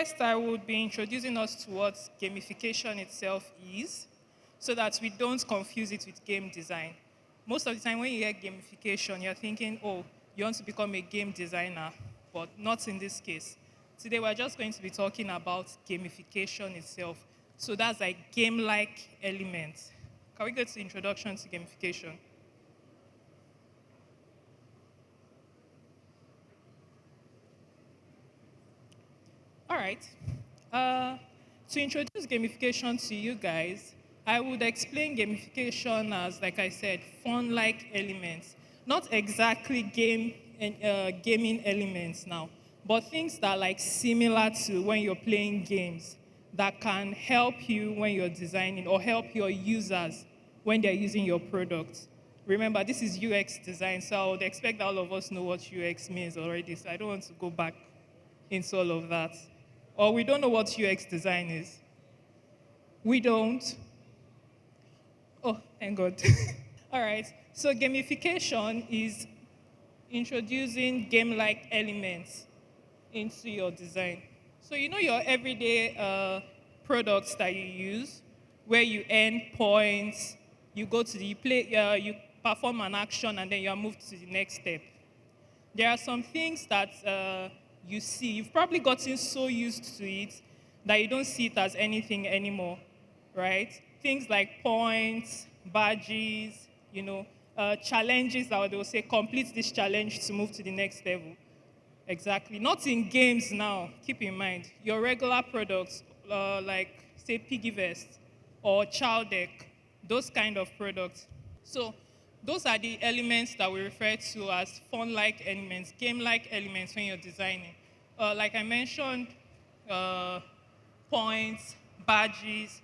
first, I would be introducing us to what gamification itself is so that we don't confuse it with game design. Most of the time, when you hear gamification, you're thinking, oh, you want to become a game designer, but not in this case. Today, we're just going to be talking about gamification itself. So that's like game like elements. Can we go to the introduction to gamification? All right. Uh, to introduce gamification to you guys, I would explain gamification as, like I said, fun-like elements. Not exactly gaming elements now, but things that are like similar to when you're playing games that can help you when you're designing or help your users when they're using your product. Remember, this is UX design, so I would expect that all of us know what UX means already, so I don't want to go back into all of that. Or we don't know what UX design is. We don't. Oh, thank God. All right. So gamification is introducing game-like elements into your design. So you know your everyday products that you use, where you earn points, you go to the you perform an action, and then you are moved to the next step. There are some things that you see. You've probably gotten so used to it that you don't see it as anything anymore, right? Things like points, badges, challenges that they will say, complete this challenge to move to the next level. Exactly. Not in games now, keep in mind. Your regular products, like, say, Piggy Vest or Child Deck, those kind of products. So those are the elements that we refer to as fun-like elements, game-like elements when you're designing. Like I mentioned, uh, points, badges,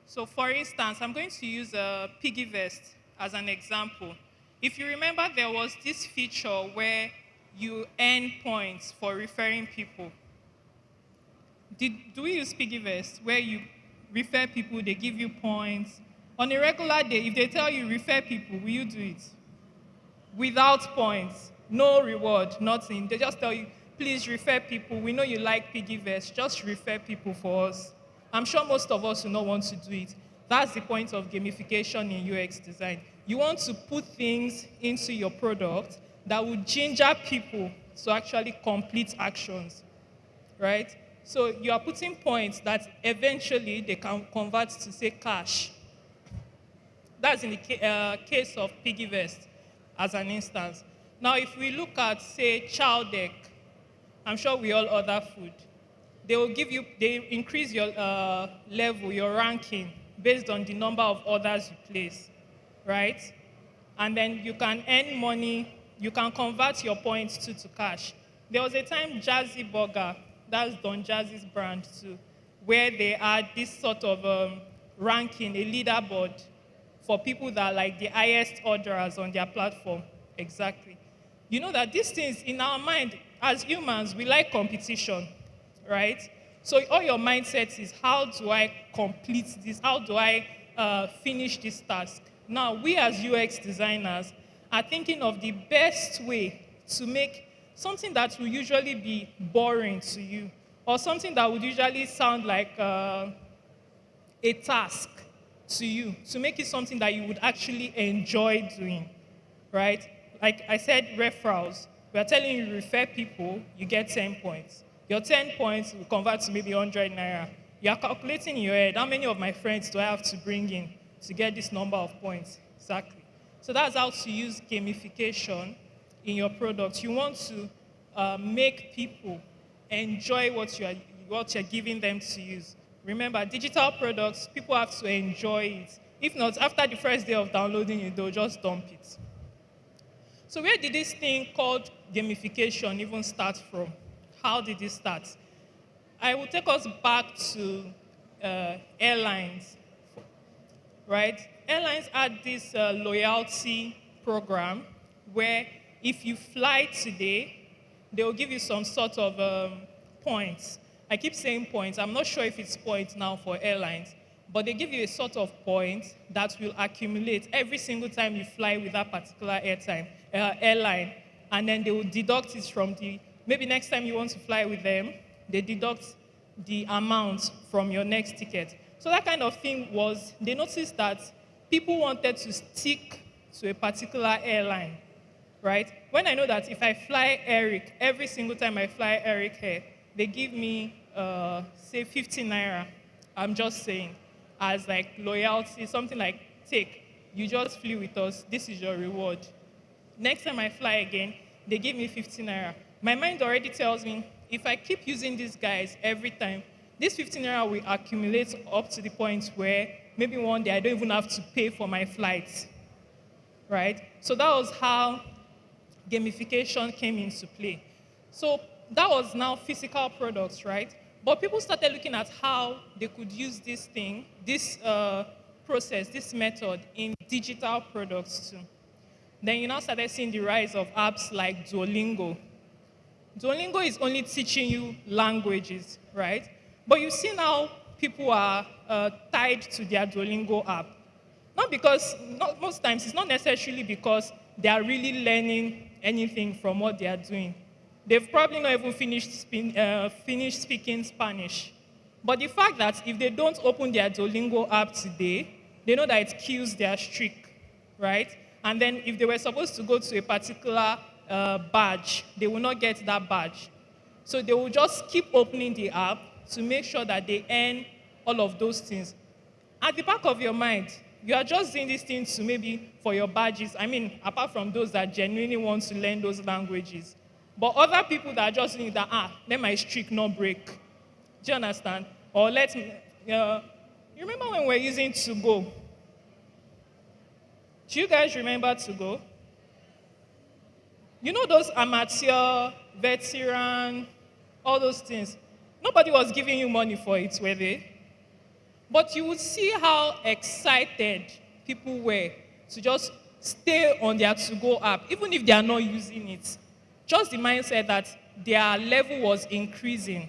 So for instance, I'm going to use a Piggy Vest as an example. If you remember, there was this feature where you earn points for referring people. Do we use Piggy Vest where you refer people, they give you points? On a regular day, if they tell you refer people, will you do it? Without points, no reward, nothing. They just tell you, please refer people. We know you like Piggy Vest. Just refer people for us. I'm sure most of us will not want to do it. That's the point of gamification in UX design. You want to put things into your product that will ginger people to actually complete actions, right? So you are putting points that eventually they can convert to, say, cash. That's in the case of Piggy Vest, as an instance. Now, if we look at, say, Child Deck, I'm sure we all order food. They increase your level, your ranking, based on the number of orders you place, right? And then you can earn money, you can convert your points to cash. There was a time Jazzy Burger, that's Don Jazzy's brand too, where they had this sort of ranking, a leaderboard for people that are like the highest orderers on their platform. Exactly. You know that these things in our mind, as humans, we like competition, right? So all your mindset is, how do I complete this? How do I finish this task? Now, we as UX designers are thinking of the best way to make something that will usually be boring to you, or something that would usually sound like a task to you, to make it something that you would actually enjoy doing, right? Like I said, referrals. We are telling you refer people, you get 10 points. Your 10 points will convert to maybe 100 naira. You are calculating in your head, how many of my friends do I have to bring in to get this number of points? Exactly. So that's how to use gamification in your product. You want to make people enjoy what you're giving them to use. Remember, digital products, people have to enjoy it. If not, after the first day of downloading it, they'll just dump it. So where did this thing called gamification even start from? How did it start? I will take us back to airlines, right? Airlines had this loyalty program where if you fly today, they will give you some sort of points. I keep saying points. I'm not sure if it's points now for airlines, but they give you a sort of point that will accumulate every single time you fly with that particular airline, and then they will deduct it from maybe next time you want to fly with them, they deduct the amount from your next ticket. So that kind of thing was, they noticed that people wanted to stick to a particular airline, right? When I know that if I fly Eric, every single time I fly Eric here, they give me, say, 50 naira. I'm just saying, as like loyalty, something like, take, you just flew with us, this is your reward. Next time I fly again, they give me 15 naira. My mind already tells me if I keep using these guys every time, this 15 naira will accumulate up to the point where maybe one day I don't even have to pay for my flights, right? So that was how gamification came into play. So that was now physical products, right? But people started looking at how they could use this thing, this process, this method in digital products too. Then you now started seeing the rise of apps like Duolingo. Duolingo is only teaching you languages, right? But you see now people are tied to their Duolingo app. Not because, not, most times, it's not necessarily because they are really learning anything from what they are doing. They've probably not even finished speaking Spanish. But the fact that if they don't open their Duolingo app today, they know that it kills their streak, right? And then if they were supposed to go to a particular badge, they will not get that badge. So they will just keep opening the app to make sure that they earn all of those things. At the back of your mind, you are just doing these things to maybe for your badges. I mean, apart from those that genuinely want to learn those languages. But other people that are just doing that, let my streak not break. Do you understand? Or let me, you remember when we were using to go? Do you guys remember to go? You know those amateur, veteran, all those things. Nobody was giving you money for it, were they? But you would see how excited people were to just stay on their to-go app, even if they are not using it. Just the mindset that their level was increasing.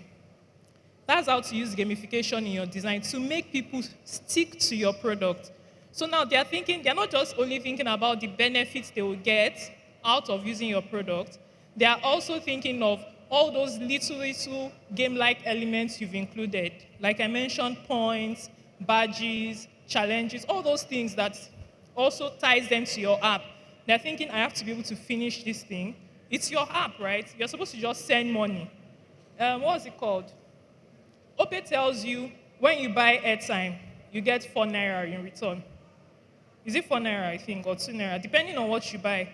That's how to use gamification in your design to make people stick to your product. So now they're thinking, they're not just only thinking about the benefits they will get out of using your product, they are also thinking of all those little game-like elements you've included. Like I mentioned, points, badges, challenges, all those things that also ties them to your app. They're thinking, I have to be able to finish this thing. It's your app, right? You're supposed to just send money. What's it called? Ope tells you when you buy airtime, you get 4 naira in return. Is it 4 naira, I think, or 2 naira, depending on what you buy.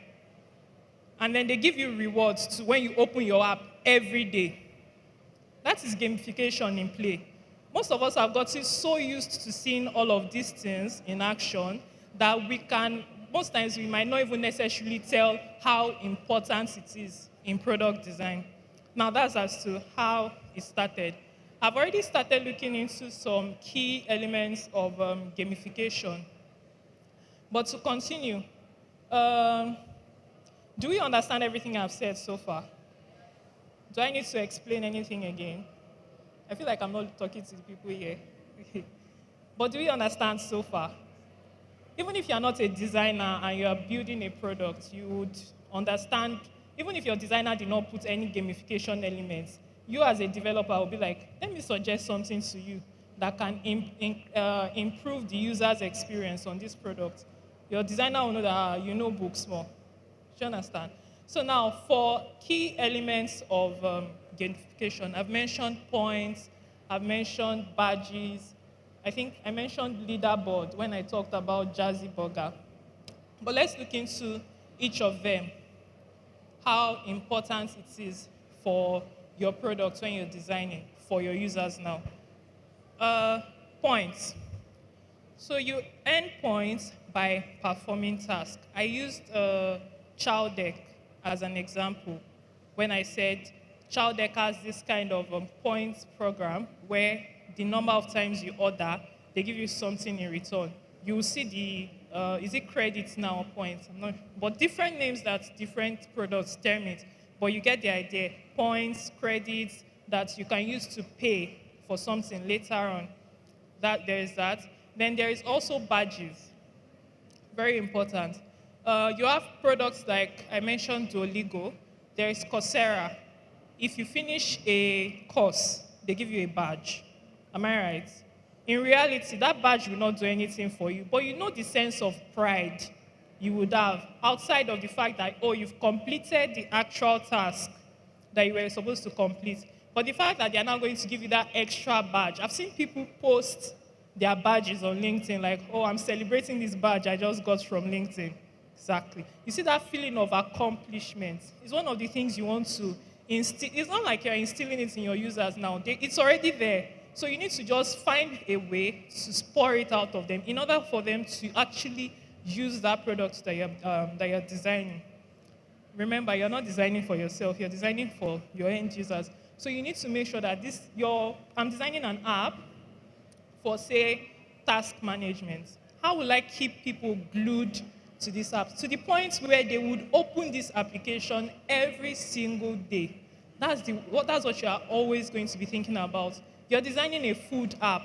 And then they give you rewards to when you open your app every day. That is gamification in play. Most of us have gotten so used to seeing all of these things in action that we can, most times we might not even necessarily tell how important it is in product design. Now that's as to how it started. I've already started looking into some key elements of gamification. But to continue, do we understand everything I've said so far? Do I need to explain anything again? I feel like I'm not talking to the people here. But do we understand so far? Even if you're not a designer and you're building a product, you would understand, even if your designer did not put any gamification elements, you as a developer will be like, let me suggest something to you that can improve the user's experience on this product. Your designer will know that you know books more. Do you understand? So now, for key elements of gamification, I've mentioned points, I've mentioned badges, I think I mentioned leaderboard when I talked about Jazzy Burger. But let's look into each of them, how important it is for your product when you're designing for your users now. Points. So you earn points by performing tasks. I used Chowdeck as an example when I said Chowdeck has this kind of points program where the number of times you order, they give you something in return. You will see the, is it credits now or points? I'm not, but different names that different products term it. But you get the idea. Points, credits that you can use to pay for something later on. That there is that. Then there is also badges. Very important. You have products like I mentioned Duolingo. There is Coursera. If you finish a course, they give you a badge. Am I right? In reality, that badge will not do anything for you, but you know the sense of pride you would have outside of the fact that, oh, you've completed the actual task that you were supposed to complete. But the fact that they are now going to give you that extra badge, I've seen people post their badges on LinkedIn, like, oh, I'm celebrating this badge I just got from LinkedIn. Exactly. You see, that feeling of accomplishment is one of the things you want to instill. It's not like you're instilling it in your users now, it's already there. So you need to just find a way to pour it out of them in order for them to actually use that product that you're designing. Remember, you're not designing for yourself, you're designing for your end users. So you need to make sure that I'm designing an app for, say, task management. How will I keep people glued to this app to the point where they would open this application every single day? That's what you are always going to be thinking about. You're designing a food app.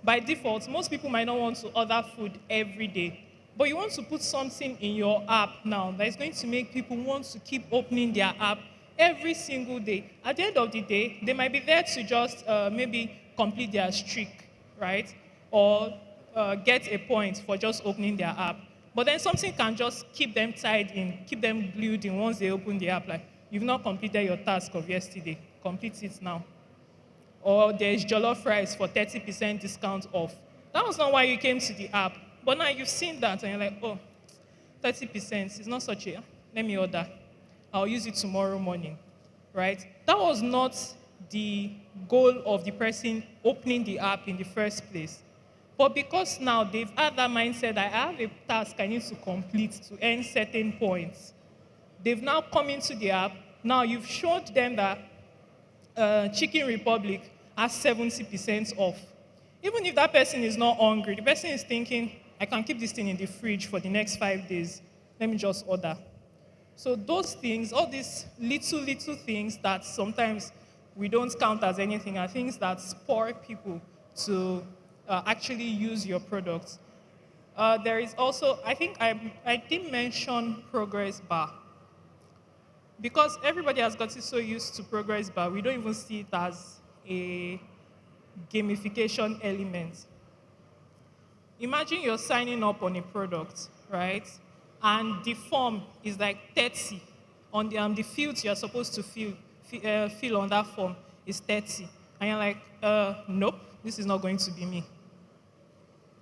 By default, most people might not want to order food every day, but you want to put something in your app now that is going to make people want to keep opening their app every single day. At the end of the day, they might be there to just maybe complete their streak, right? Or get a point for just opening their app. But then something can just keep them tied in, keep them glued in once they open the app. Like, you've not completed your task of yesterday, complete it now. Or there's jollof rice for 30% discount off. That was not why you came to the app. But now you've seen that and you're like, oh, 30% is not such a, let me order. I'll use it tomorrow morning, right? That was not the goal of the person opening the app in the first place. But because now they've had that mindset that I have a task I need to complete to earn certain points, they've now come into the app. Now you've showed them that Chicken Republic has 70% off. Even if that person is not hungry, the person is thinking, I can keep this thing in the fridge for the next 5 days. Let me just order. So those things, all these little things that sometimes we don't count as anything are things that spur people to actually use your products. There is also, I think I did mention progress bar. Because everybody has gotten so used to progress bar, we don't even see it as a gamification element. Imagine you're signing up on a product, right? And the form is like 30. On the fields you're supposed to fill on that form is 30. And you're like, nope, this is not going to be me.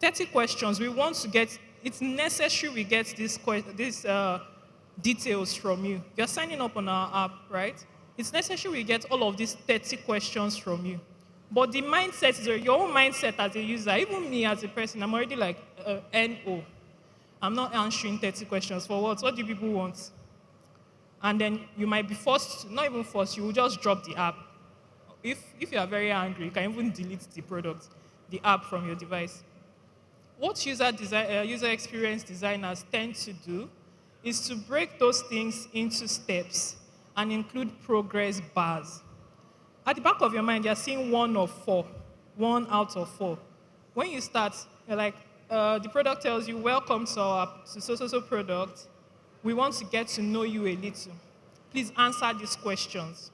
30 questions. We want to get, it's necessary we get these details from you. You're signing up on our app, right? It's necessary we get all of these 30 questions from you. But the mindset is your own mindset as a user. Even me as a person, I'm already like, NO. I'm not answering 30 questions for what? What do people want? And then you might be forced, not even forced, you will just drop the app. If you are very angry, you can even delete the product, the app from your device. What user experience designers tend to do is to break those things into steps and include progress bars. At the back of your mind, you're seeing 1 out of 4. When you start, you're like, the product tells you, welcome to our so product. We want to get to know you a little. Please answer these questions.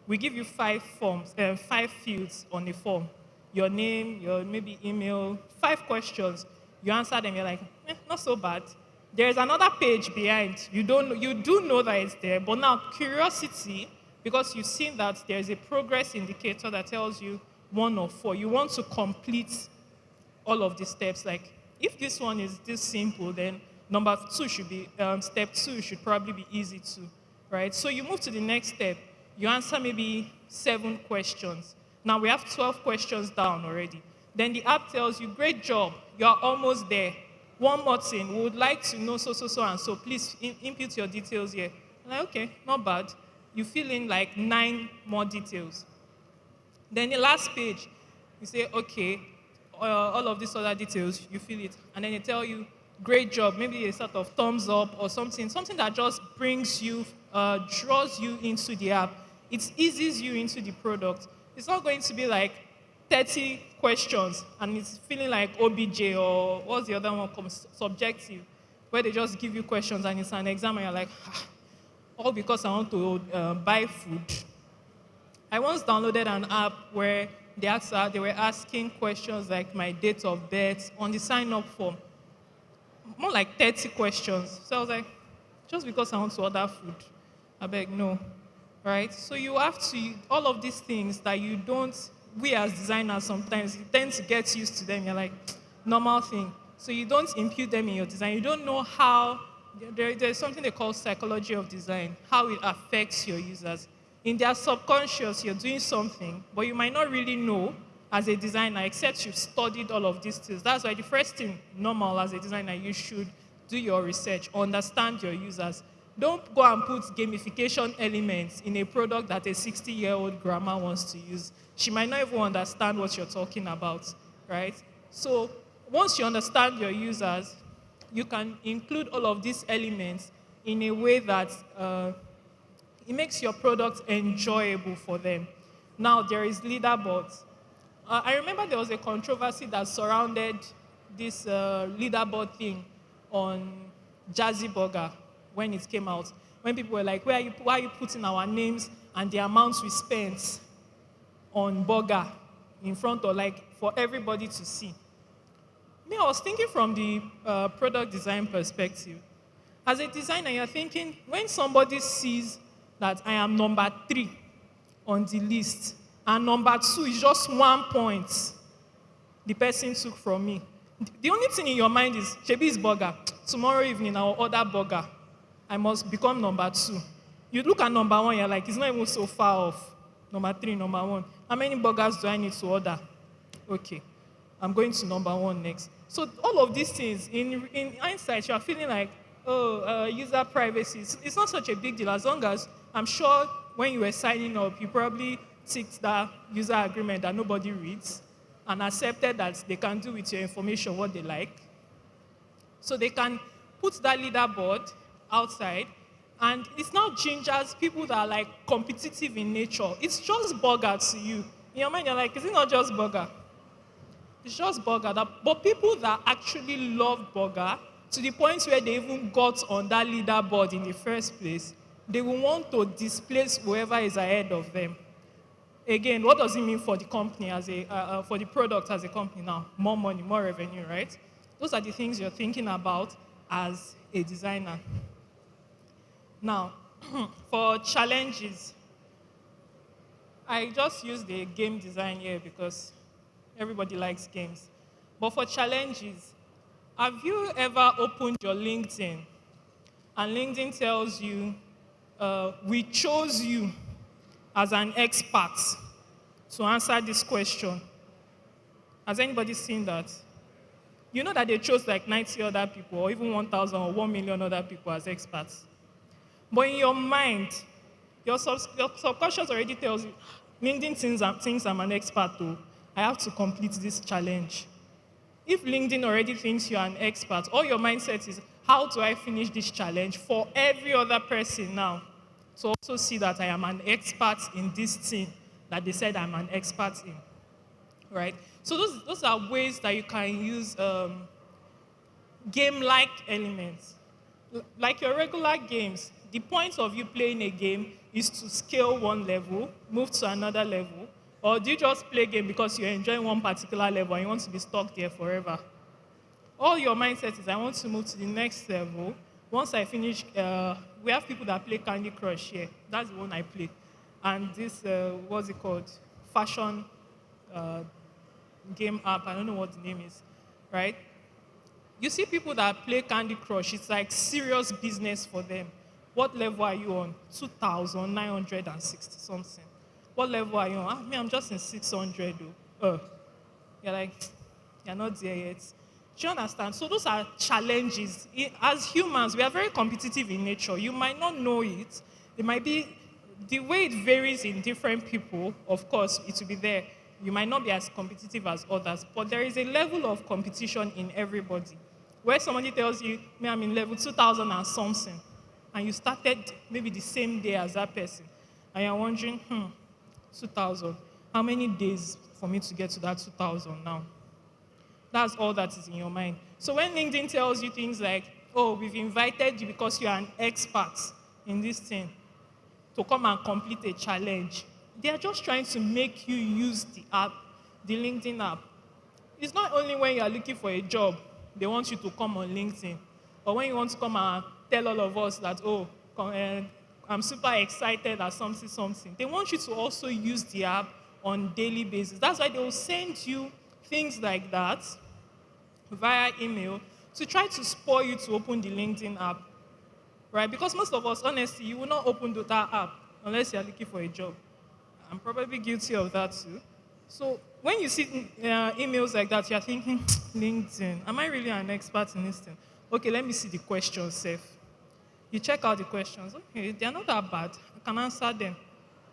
We give you 5 fields on the form. Your name, your maybe email, 5 questions. You answer them, you're like, not so bad. There's another page behind. You do know that it's there, but now curiosity, because you've seen that there's a progress indicator that tells you 1 of 4. You want to complete all of the steps. Like, if this one is this simple, then number 2 should be, step 2 should probably be easy too, right? So you move to the next step. You answer maybe 7 questions. Now we have 12 questions down already. Then the app tells you, great job, you're almost there. One more thing, we would like to know so, and so. Please input your details here. I'm like, okay, not bad. You fill in like 9 more details. Then the last page, you say, okay, all of these other details, you fill it. And then they tell you, great job, maybe a sort of thumbs up or something that just brings you, draws you into the app. It eases you into the product. It's not going to be like 30 questions and it's feeling like OBJ or what's the other one, subjective, where they just give you questions and it's an exam and you're like, all because I want to buy food. I once downloaded an app where they were asking questions like my date of birth on the sign up form, more like 30 questions. So I was like, just because I want to order food, I beg, no. Right? So you have to, all of these things that you don't, we as designers sometimes, you tend to get used to them. You're like, normal thing. So you don't impute them in your design. You don't know how, there's something they call psychology of design, how it affects your users. In their subconscious, you're doing something, but you might not really know as a designer, except you've studied all of these things. That's why the first thing, normal as a designer, you should do your research, understand your users. Don't go and put gamification elements in a product that a 60-year-old grandma wants to use. She might not even understand what you're talking about, right? So once you understand your users, you can include all of these elements in a way that it makes your product enjoyable for them. Now, there is leaderboards. I remember there was a controversy that surrounded this leaderboard thing on Jazzy Burger when it came out. When people were like, why are you putting our names and the amounts we spent on burger in front of, like, for everybody to see? Me, I was thinking from the product design perspective. As a designer, you're thinking, when somebody sees that I am number 3 on the list, and number 2 is just 1 point the person took from me. The only thing in your mind is, Shebi is burger. Tomorrow evening, I will order burger. I must become number 2. You look at number 1, you're like, it's not even so far off. Number 3, number 1. How many burgers do I need to order? Okay, I'm going to number 1 next. So all of these things, in hindsight, you're feeling like, user privacy. It's not such a big deal, as long as, I'm sure when you were signing up, you probably ticked that user agreement that nobody reads and accepted that they can do with your information what they like. So they can put that leaderboard outside, and it's now gingers people that are like competitive in nature. It's just burger to you. In your mind, you're like, is it not just burger? It's just burger. But people that actually love burger, to the point where they even got on that leaderboard in the first place, they will want to displace whoever is ahead of them. Again, what does it mean for the company for the product as a company now? More money, more revenue, right? Those are the things you're thinking about as a designer. Now, for challenges, I just used the game design here because everybody likes games. But for challenges, have you ever opened your LinkedIn and LinkedIn tells you, we chose you as an expert to answer this question? Has anybody seen that? You know that they chose like 90 other people, or even 1,000 or 1 million other people as experts. But in your mind, your subconscious already tells you, LinkedIn thinks I'm an expert too. I have to complete this challenge. If LinkedIn already thinks you're an expert, all your mindset is, how do I finish this challenge for every other person now to also see that I am an expert in this thing that they said I'm an expert in, right? So those are ways that you can use game-like elements. Like your regular games, the point of you playing a game is to scale one level, move to another level, or do you just play a game because you're enjoying one particular level and you want to be stuck there forever? All your mindset is, I want to move to the next level. Once I finish, we have people that play Candy Crush here. That's the one I play. And this, what's it called? Fashion game app. I don't know what the name is, right? You see people that play Candy Crush, it's like serious business for them. What level are you on? 2,960 something. What level are you on? I'm just in 600 though. You're like, you're not there yet. Do you understand? So those are challenges. As humans, we are very competitive in nature. You might not know it. It might be, the way it varies in different people, of course, it will be there. You might not be as competitive as others, but there is a level of competition in everybody. Where somebody tells you, I'm in level 2,000 and something, and you started maybe the same day as that person, and you're wondering, 2,000, how many days for me to get to that 2,000 now? That's all that is in your mind. So when LinkedIn tells you things like, oh, we've invited you because you're an expert in this thing to come and complete a challenge, They are just trying to make you use the app, the LinkedIn app. It's not only when you are looking for a job, they want you to come on LinkedIn. Or when you want to come and tell all of us that, oh, I'm super excited at something, something. They want you to also use the app on daily basis. That's why they will send you things like that via email to try to spur you to open the LinkedIn app, right? Because most of us, honestly, you will not open that app unless you're looking for a job. I'm probably guilty of that too. So when you see emails like that, you're thinking, LinkedIn, am I really an expert in this thing? Okay, let me see the questions safe. You check out the questions. Okay, they're not that bad. I can answer them.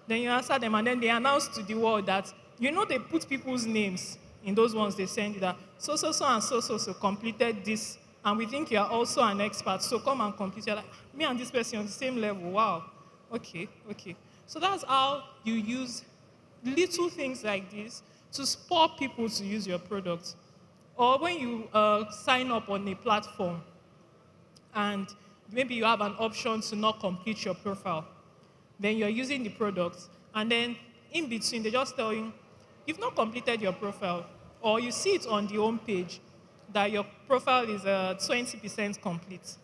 Then you answer them, and then they announce to the world that, they put people's names in those ones they send you that so and so completed this, and we think you are also an expert, so come and complete. You're like, me and this person on the same level. Wow. Okay. So that's how you use little things like this to spur people to use your product. Or when you sign up on a platform and maybe you have an option to not complete your profile, then you're using the product, and then in between they just tell you you've not completed your profile, or you see it on the home page that your profile is 20% complete.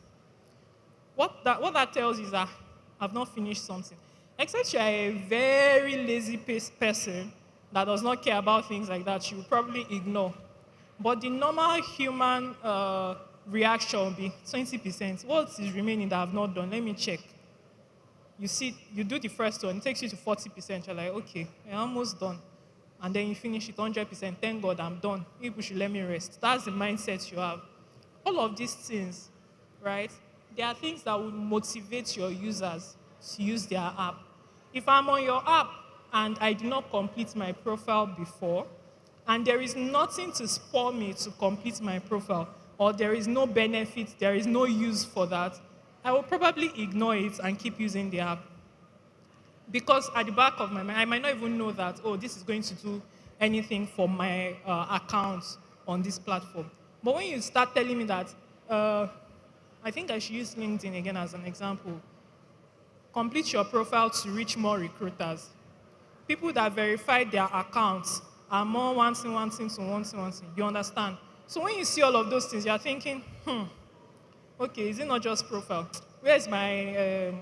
What that tells you is that I've not finished something. Except you're a very lazy person that does not care about things like that, you will probably ignore. But the normal human reaction will be 20%. What is remaining that I've not done? Let me check. You see, you do the first one, it takes you to 40%. You're like, okay, I'm almost done. And then you finish it 100%. Thank God I'm done. People should let me rest. That's the mindset you have. All of these things, right? There are things that will motivate your users to use their app. If I'm on your app and I did not complete my profile before, and there is nothing to spur me to complete my profile, or there is no benefit, there is no use for that, I will probably ignore it and keep using the app. Because at the back of my mind, I might not even know that, oh, this is going to do anything for my account on this platform. But when you start telling me that, I think I should use LinkedIn again as an example. Complete your profile to reach more recruiters. People that verified their accounts are more wanting to wanting. You understand? So when you see all of those things, you're thinking, okay, is it not just profile? Where's my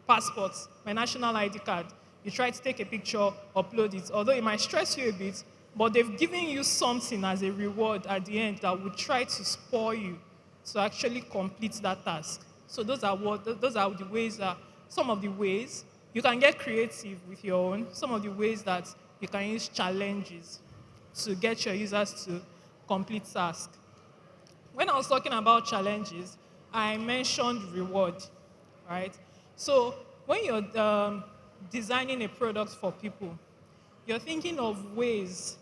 passport, my national ID card? You try to take a picture, upload it. Although it might stress you a bit, but they've given you something as a reward at the end that would try to spur you to actually complete that task. So those are the ways some of the ways you can get creative with your own. Some of the ways that you can use challenges to get your users to complete tasks. When I was talking about challenges, I mentioned reward, right? So when you're designing a product for people, you're thinking of ways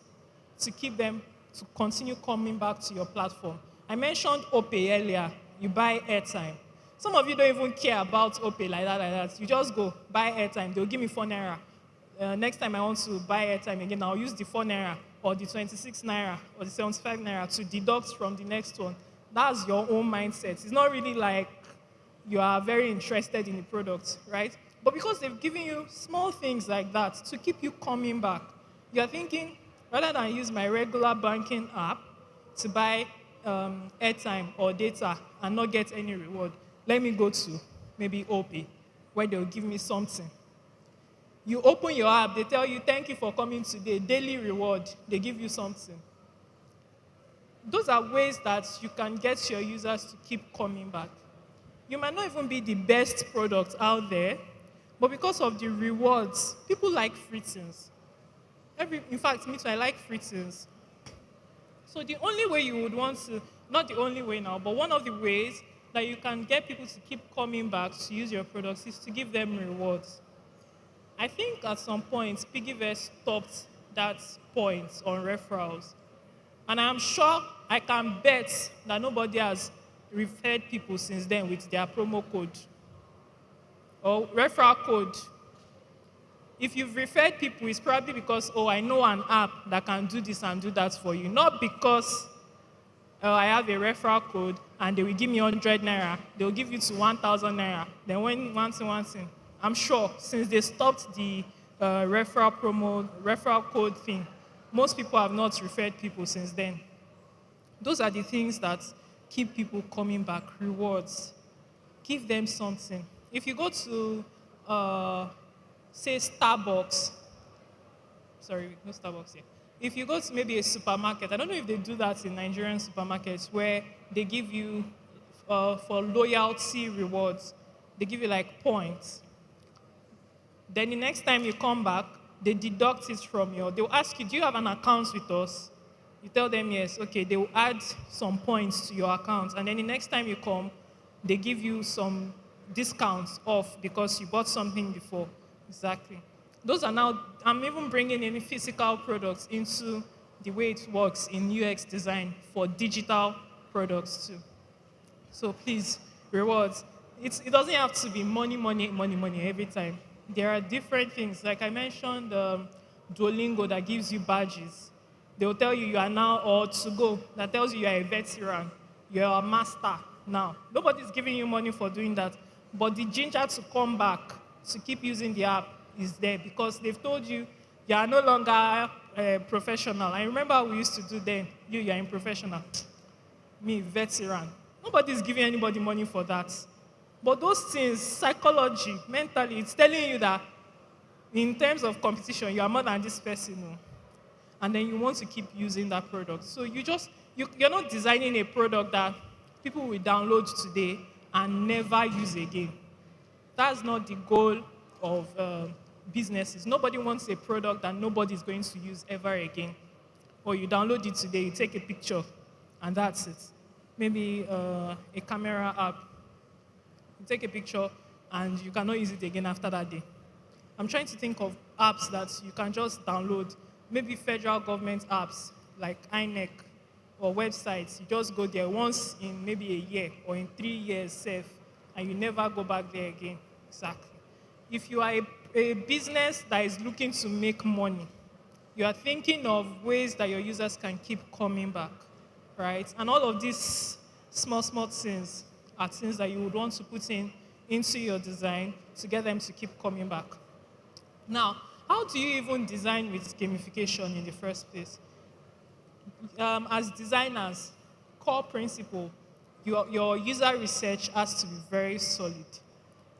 to keep them to continue coming back to your platform. I mentioned OPE earlier. You buy airtime. Some of you don't even care about OPE like that. You just go buy airtime. They'll give me 4 naira. Next time I want to buy airtime again, I'll use the 4 naira or the 26 naira or the 75 naira to deduct from the next one. That's your own mindset. It's not really like you are very interested in the product, right? But because they've given you small things like that to keep you coming back, you're thinking, rather than use my regular banking app to buy airtime or data and not get any reward, let me go to maybe OPE, where they'll give me something. You open your app, they tell you, thank you for coming today, daily reward, they give you something. Those are ways that you can get your users to keep coming back. You might not even be the best product out there, but because of the rewards, people like free things. In fact, me too, I like free things. So the only way you would want to, not the only way now, but one of the ways that you can get people to keep coming back to use your products is to give them rewards. I think at some point, Piggyverse stopped that point on referrals. And I'm sure I can bet that nobody has referred people since then with their promo code or referral code. If you've referred people, it's probably because, oh, I know an app that can do this and do that for you. Not because I have a referral code and they will give me 100 naira. They'll give you to 1,000 naira. Then when one thing, I'm sure since they stopped the referral code thing. Most people have not referred people since then. Those are the things that keep people coming back. Rewards. Give them something. If you go to, say, Starbucks, sorry, no Starbucks here. If you go to maybe a supermarket, I don't know if they do that in Nigerian supermarkets where they give you, for loyalty rewards, they give you like points. Then the next time you come back, they deduct it from your. They'll ask you, "Do you have an account with us?" You tell them yes. Okay, they will add some points to your account, and then the next time you come, they give you some discounts off because you bought something before. Exactly. Those are now. I'm even bringing in physical products into the way it works in UX design for digital products too. So please, rewards. It doesn't have to be money, money, money, money every time. There are different things. Like I mentioned, Duolingo that gives you badges. They will tell you are now, or to go that tells you are a veteran, you're a master now. Nobody's giving you money for doing that. But the ginger to come back to keep using the app is there because they've told you you are no longer professional. I remember we used to do then, you are in professional. Me, veteran. Nobody's giving anybody money for that. But those things, psychology, mentally, it's telling you that in terms of competition, you are more than this person. Oh. And then you want to keep using that product. So you're not designing a product that people will download today and never use again. That's not the goal of businesses. Nobody wants a product that nobody is going to use ever again. Or you download it today, you take a picture, and that's it. Maybe a camera app. You take a picture, and you cannot use it again after that day. I'm trying to think of apps that you can just download. Maybe federal government apps like INEC or websites. You just go there once in maybe a year or in 3 years safe, and you never go back there again. Exactly. If you are a business that is looking to make money, you are thinking of ways that your users can keep coming back, right? And all of these small, small things are things that you would want to put in into your design to get them to keep coming back. Now, how do you even design with gamification in the first place? As designers, core principle, your user research has to be very solid.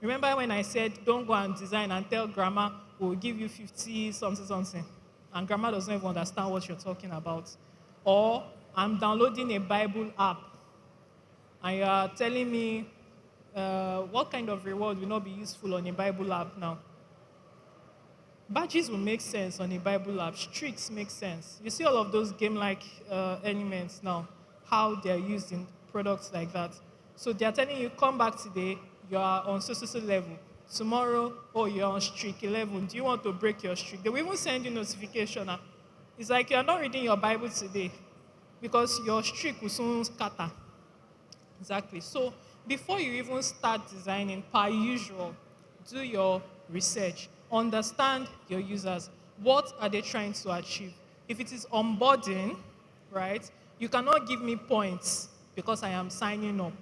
Remember when I said don't go and design and tell grandma we'll give you 50 something something, and grandma doesn't even understand what you're talking about. Or I'm downloading a Bible app and you are telling me what kind of reward will not be useful on a Bible app now. Badges will make sense on a Bible app. Streaks make sense. You see all of those game-like elements now, how they're used in products like that. So they're telling you, come back today, you are on so level. Tomorrow, oh, you're on streak 11. Do you want to break your streak? They will even send you notification. It's like you're not reading your Bible today because your streak will soon scatter. Exactly. So before you even start designing, per usual, do your research. Understand your users. What are they trying to achieve? If it is onboarding, right, you cannot give me points because I am signing up.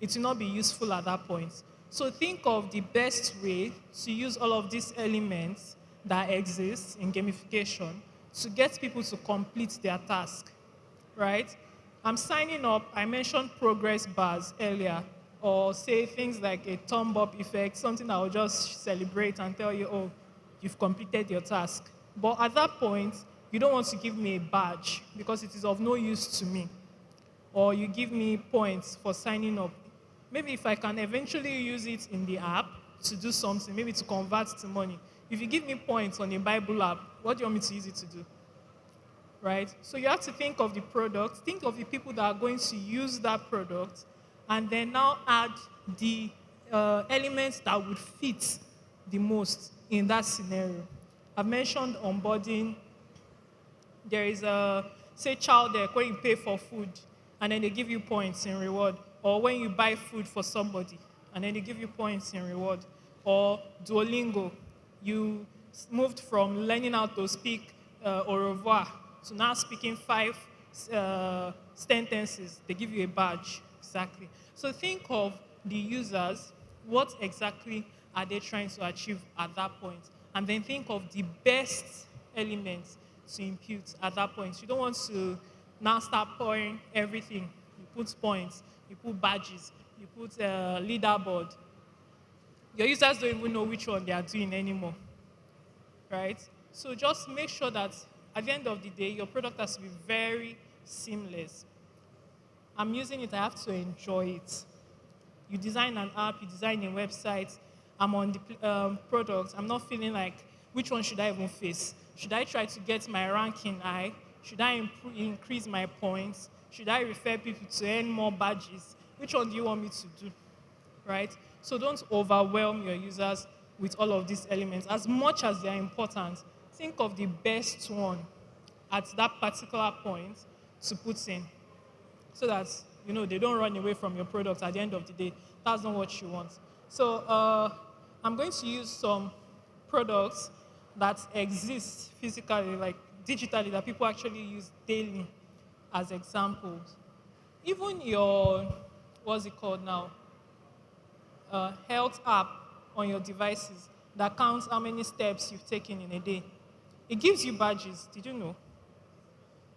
It will not be useful at that point. So think of the best way to use all of these elements that exist in gamification to get people to complete their task, right? I'm signing up. I mentioned progress bars earlier, or say things like a thumb up effect, something I will just celebrate and tell you, oh, you've completed your task. But at that point, you don't want to give me a badge because it is of no use to me. Or you give me points for signing up. Maybe if I can eventually use it in the app to do something, maybe to convert to money. If you give me points on a Bible app, what do you want me to use it to do? Right? So you have to think of the product, think of the people that are going to use that product, and then now add the elements that would fit the most in that scenario. I've mentioned onboarding. There is a, say, child there when you pay for food, and then they give you points in reward. Or when you buy food for somebody, and then they give you points in reward. Or Duolingo, you moved from learning how to speak au revoir to now speaking 5 sentences. They give you a badge, exactly. So think of the users, what exactly are they trying to achieve at that point? and then think of the best elements to impute at that point. You don't want to now start pouring everything. You put points, you put badges, you put a leaderboard. Your users don't even know which one they are doing anymore, right? So just make sure that at the end of the day, your product has to be very seamless. I'm using it, I have to enjoy it. You design an app, you design a website, I'm on the product, I'm not feeling like which one should I even face? Should I try to get my ranking high? Should I increase my points? Should I refer people to earn more badges? Which one do you want me to do? Right? So don't overwhelm your users with all of these elements. As much as they are important, think of the best one at that particular point to put in so that they don't run away from your product at the end of the day. That's not what you want. So I'm going to use some products that exist physically, like digitally, that people actually use daily as examples. Even your, what's it called now, health app on your devices that counts how many steps you've taken in a day. It gives you badges. Did you know?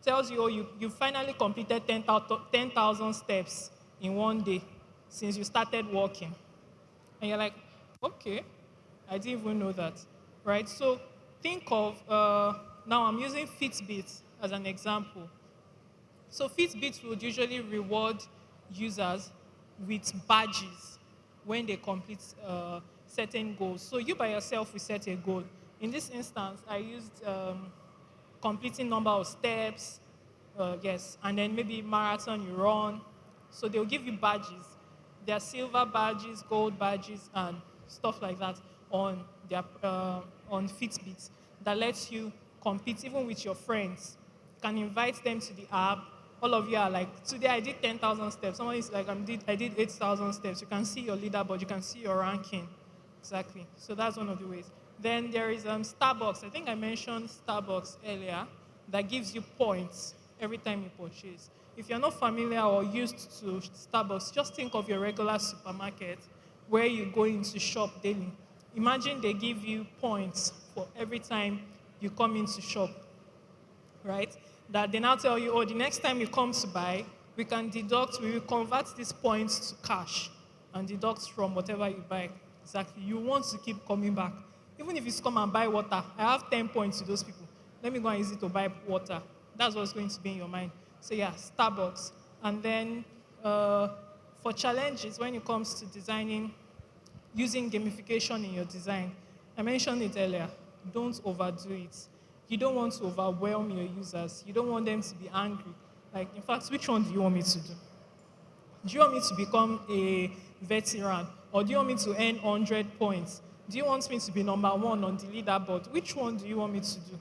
Tells you, oh, you finally completed 10,000 steps in one day since you started walking. And you're like, okay, I didn't even know that. Right? So think of, now I'm using Fitbit as an example. So Fitbit would usually reward users with badges when they complete certain goals. So you by yourself will set a goal. In this instance, I used completing number of steps, yes, and then maybe marathon you run. So they'll give you badges. There are silver badges, gold badges, and stuff like that on their on Fitbit that lets you compete even with your friends. You can invite them to the app. All of you are like, today I did 10,000 steps. Someone is like, I did 8,000 steps. You can see your leaderboard. You can see your ranking. Exactly. So that's one of the ways. Then there is Starbucks. I think I mentioned Starbucks earlier. That gives you points every time you purchase. If you're not familiar or used to Starbucks, just think of your regular supermarket where you go into shop daily. Imagine they give you points for every time you come into shop, right? That they now tell you, oh, the next time you come to buy, we will convert these points to cash and deduct from whatever you buy. Exactly. You want to keep coming back. Even if you come and buy water, I have 10 points to those people. Let me go and use it to buy water. That's what's going to be in your mind. So yeah, Starbucks. And then for challenges, when it comes to designing, using gamification in your design, I mentioned it earlier. Don't overdo it. You don't want to overwhelm your users. You don't want them to be angry. Like, in fact, which one do you want me to do? Do you want me to become a veteran? Or do you want me to earn 100 points? Do you want me to be number one on the leaderboard? Which one do you want me to do?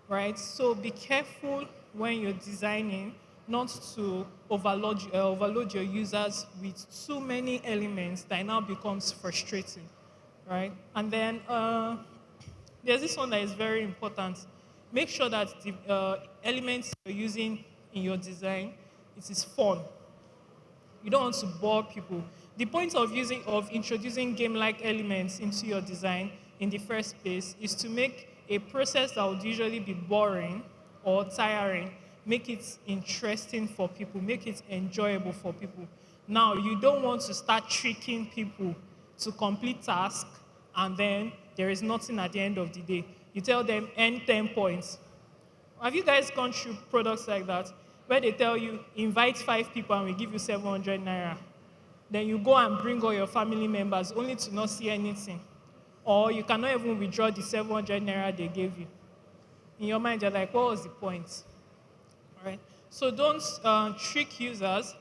Right? So be careful when you're designing not to overload your users with too many elements that now becomes frustrating, right? And then there's this one that is very important. Make sure that the elements you're using in your design, it is fun. You don't want to bore people. The point of introducing game-like elements into your design in the first place is to make a process that would usually be boring or tiring, make it interesting for people, make it enjoyable for people. Now, you don't want to start tricking people to complete tasks and then there is nothing at the end of the day. You tell them earn 10 points. Have you guys gone through products like that where they tell you invite 5 people and we give you 700 naira? Then you go and bring all your family members only to not see anything. Or you cannot even withdraw the 700 naira they gave you. In your mind, you're like, what was the point? All right? So don't trick users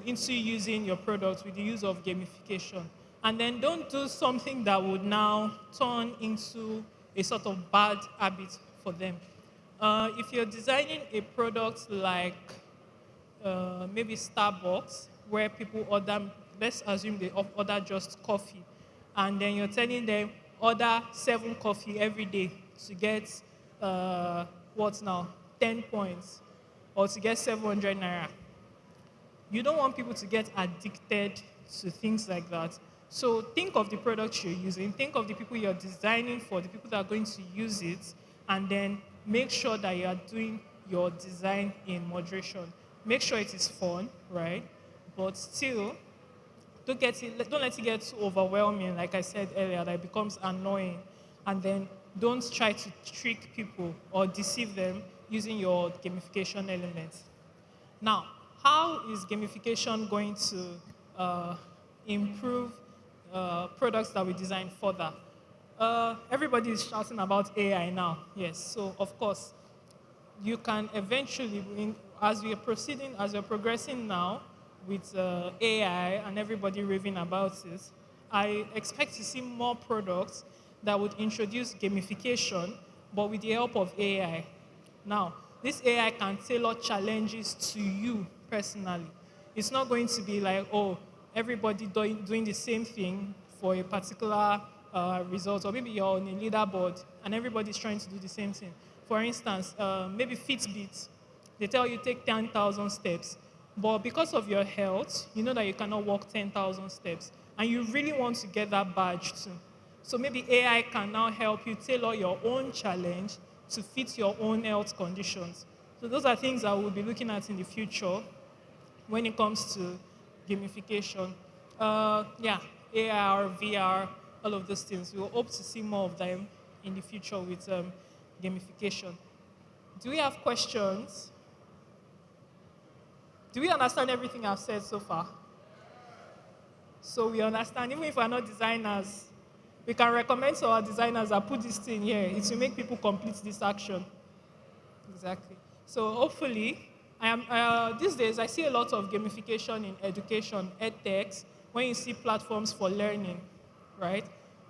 into using your product with the use of gamification. And then don't do something that would now turn into a sort of bad habit for them. If you're designing a product like maybe Starbucks, where people order, let's assume they order just coffee, and then you're telling them order 7 coffee every day to get what now 10 points or to get 700 naira. You don't want people to get addicted to things like that. So think of the products you're using, think of the people you're designing for, the people that are going to use it, and then make sure that you are doing your design in moderation. Make sure it is fun, right? But still, don't let it get too overwhelming, like I said earlier, that it becomes annoying. And then don't try to trick people or deceive them using your gamification elements. Now, how is gamification going to improve products that we design further? Everybody is shouting about AI now. Yes, so of course, you can eventually, as we are proceeding, as we're progressing now with AI and everybody raving about it, I expect to see more products that would introduce gamification, but with the help of AI. Now, this AI can tailor challenges to you personally. It's not going to be like, oh, everybody doing the same thing for a particular result, or maybe you're on a leaderboard and everybody's trying to do the same thing. For instance, maybe Fitbit, they tell you take 10,000 steps, but because of your health, you know that you cannot walk 10,000 steps, and you really want to get that badge too. So maybe AI can now help you tailor your own challenge to fit your own health conditions. So those are things that we'll be looking at in the future when it comes to gamification. Yeah, AR, VR, all of those things. We will hope to see more of them in the future with gamification. Do we have questions? Do we understand everything I've said so far? So we understand, even if we're not designers, we can recommend to our designers that put this thing here. It will make people complete this action. Exactly. So hopefully, these days I see a lot of gamification in education, edtechs, when you see platforms for learning, right?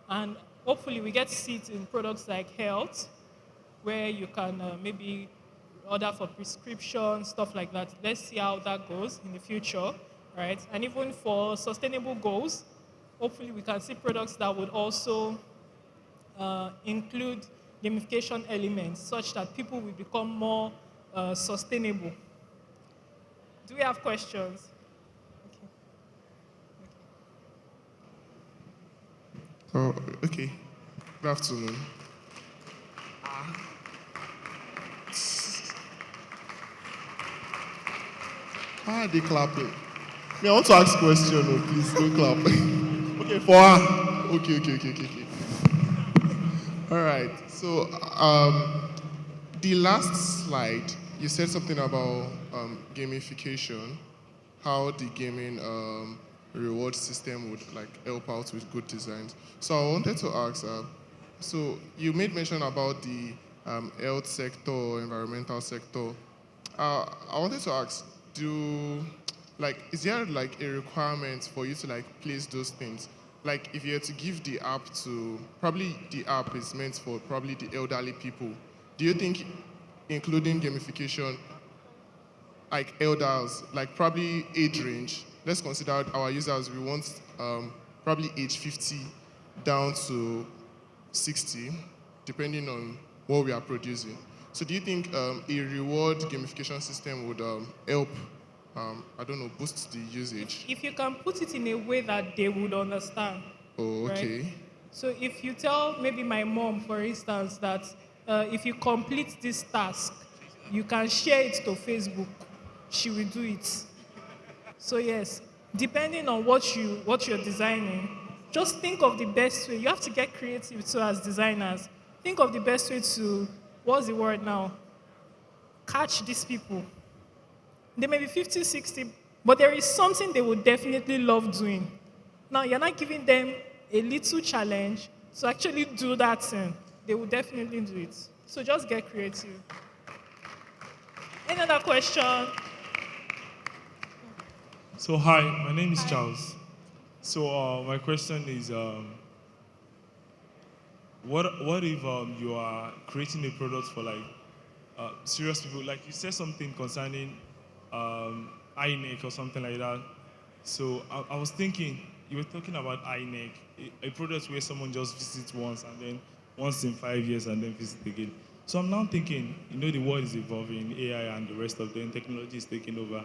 And hopefully we get to see it in products like health, where you can maybe order for prescription, stuff like that. Let's see how that goes in the future, right? And even for sustainable goals, hopefully we can see products that would also include gamification elements such that people will become more sustainable. Do we have questions? Okay. Oh, okay. Good afternoon. Why are they clapping? Me, I want to ask a question. Oh, please don't clap. Okay, for her. Okay. All right. So, the last slide, you said something about gamification, how the gaming reward system would like help out with good designs. So I wanted to ask, so you made mention about the health sector, environmental sector. I wanted to ask, is there like a requirement for you to like place those things? Like if you had to give the app to, probably the app is meant for probably the elderly people. Do you think including gamification, like elders, like probably age range, let's consider our users, we want probably age 50 down to 60, depending on what we are producing. So do you think a reward gamification system would help, I don't know, boost the usage? If you can put it in a way that they would understand, Oh, right? okay. So if you tell maybe my mom, for instance, that if you complete this task, you can share it to Facebook, she will do it. So yes, depending on what you're designing, just think of the best way. You have to get creative too as designers. Think of the best way to, what's the word now? Catch these people. They may be 50, 60, but there is something they would definitely love doing. Now, you're not giving them a little challenge to actually do that thing. They will definitely do it. So just get creative. Any other question? So hi, my name is Hi. Charles. So my question is, what if you are creating a product for like serious people? Like you said something concerning INEC or something like that. So I was thinking you were talking about INEC, a product where someone just visits once and then once in 5 years and then visit again. So I'm now thinking, the world is evolving, AI and the rest of them, technology is taking over,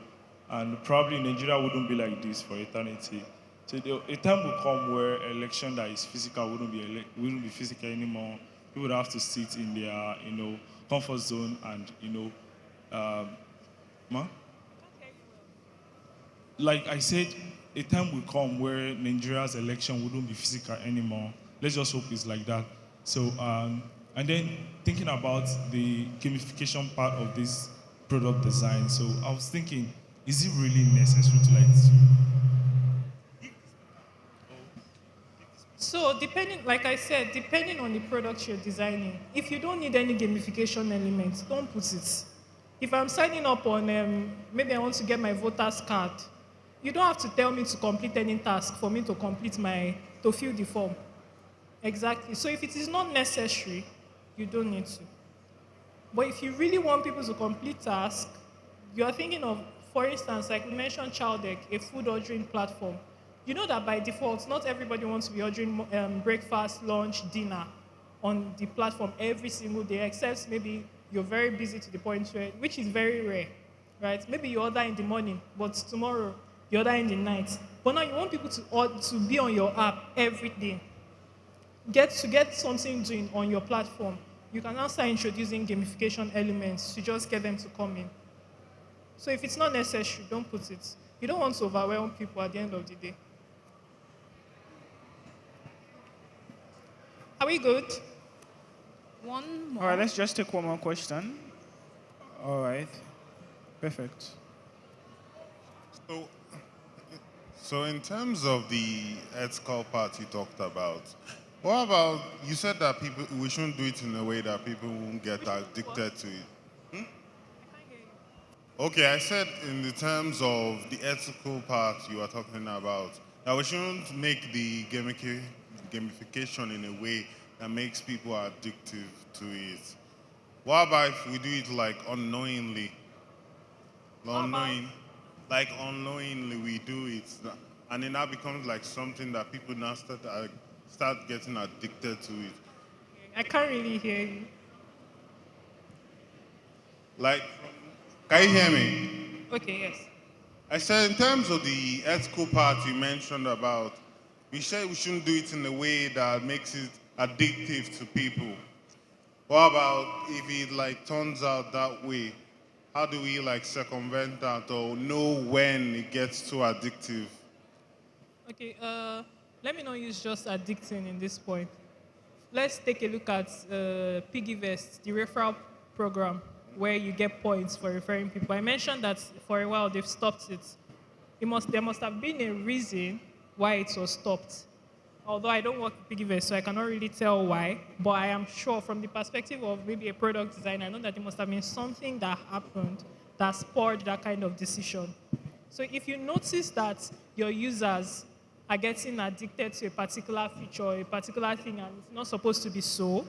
and probably Nigeria wouldn't be like this for eternity. So a time will come where election that is physical wouldn't be physical anymore. People would have to sit in their comfort zone and um, ma? Like I said, a time will come where Nigeria's election wouldn't be physical anymore. Let's just hope it's like that. So, and then thinking about the gamification part of this product design. So I was thinking, is it really necessary to like? So depending, like I said, depending on the product you're designing, if you don't need any gamification elements, don't put it. If I'm signing up on, maybe I want to get my voter's card, you don't have to tell me to complete any task for me to to fill the form. Exactly. So if it is not necessary, you don't need to. But if you really want people to complete tasks, you are thinking of, for instance, like we mentioned Chowdeck, a food ordering platform. You know that by default, not everybody wants to be ordering breakfast, lunch, dinner on the platform every single day, except maybe you're very busy to the point where, which is very rare, right? Maybe you order in the morning, but tomorrow you order in the night. But now you want people to be on your app every day, get something doing on your platform. You can now start introducing gamification elements to just get them to come in. So if it's not necessary, don't put it. You don't want to overwhelm people at the end of the day. Are we good? One All right, more. let's just take one more question. All right, perfect. So, so in terms of the ethical part you talked about, what about you said that people we shouldn't do it in a way that people won't get addicted to it. Okay, I said in the terms of the ethical part you are talking about, that we shouldn't make the gamification in a way that makes people addictive to it. What about if we do it like unknowingly? What about Unknowing, like unknowingly we do it, and then that becomes like something that people now start getting addicted to it. I can't really hear you. Like, can you hear me? Okay, yes. I said in terms of the ethical part you mentioned about, we said we shouldn't do it in a way that makes it addictive to people. What about if it like turns out that way? How do we like circumvent that or know when it gets too addictive? Okay, let me not use just addicting in this point. Let's take a look at PiggyVest, the referral program where you get points for referring people. I mentioned that for a while they've stopped it. There must have been a reason why it was stopped. Although I don't work with PiggyVest, so I cannot really tell why. But I am sure from the perspective of maybe a product designer, I know that there must have been something that happened that spurred that kind of decision. So if you notice that your users are getting addicted to a particular feature, a particular thing, and it's not supposed to be so,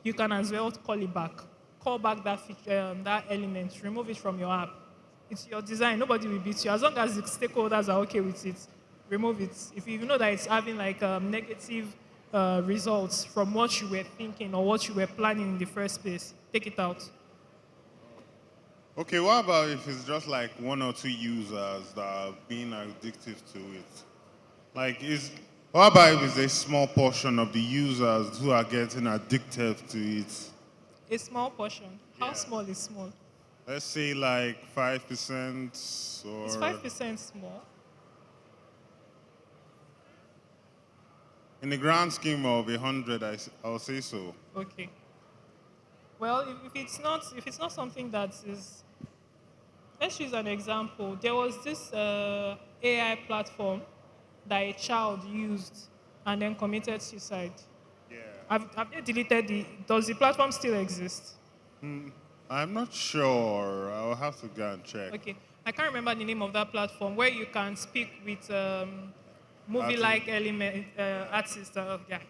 you can as well call it back. Call back that feature, that element, remove it from your app. It's your design. Nobody will beat you. As long as the stakeholders are okay with it, remove it. If you know that it's having like negative results from what you were thinking or what you were planning in the first place, take it out. Okay, what about if it's just like one or two users that are being addictive to it? Like, what about if it's a small portion of the users who are getting addicted to it? A small portion. How Yeah. small is small? Let's say like 5% Is or 5% small? in the grand scheme of 100, I'll say so. Okay. Well, if it's not something that is, let's use an example. There was this AI platform that a child used and then committed suicide. Yeah. Have they deleted does the platform still exist? I'm not sure. I'll have to go and check. Okay. I can't remember the name of that platform where you can speak with Artist. movie-like element artists. Yeah.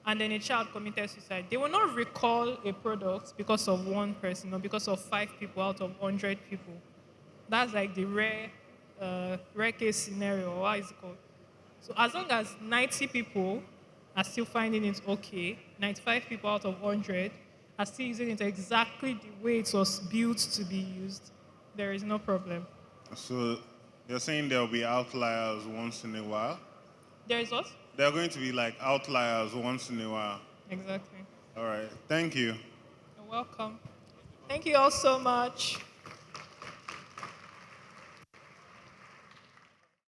And then a child committed suicide. They will not recall a product because of one person or because of 5 people out of 100 people. That's like the rare case scenario. Or what is it called? So as long as 90 people are still finding it okay, 95 people out of 100 are still using it exactly the way it was built to be used, there is no problem. So you're saying there'll be outliers once in a while? There is what? There are going to be like outliers once in a while. Exactly. All right. Thank you. You're welcome. Thank you all so much.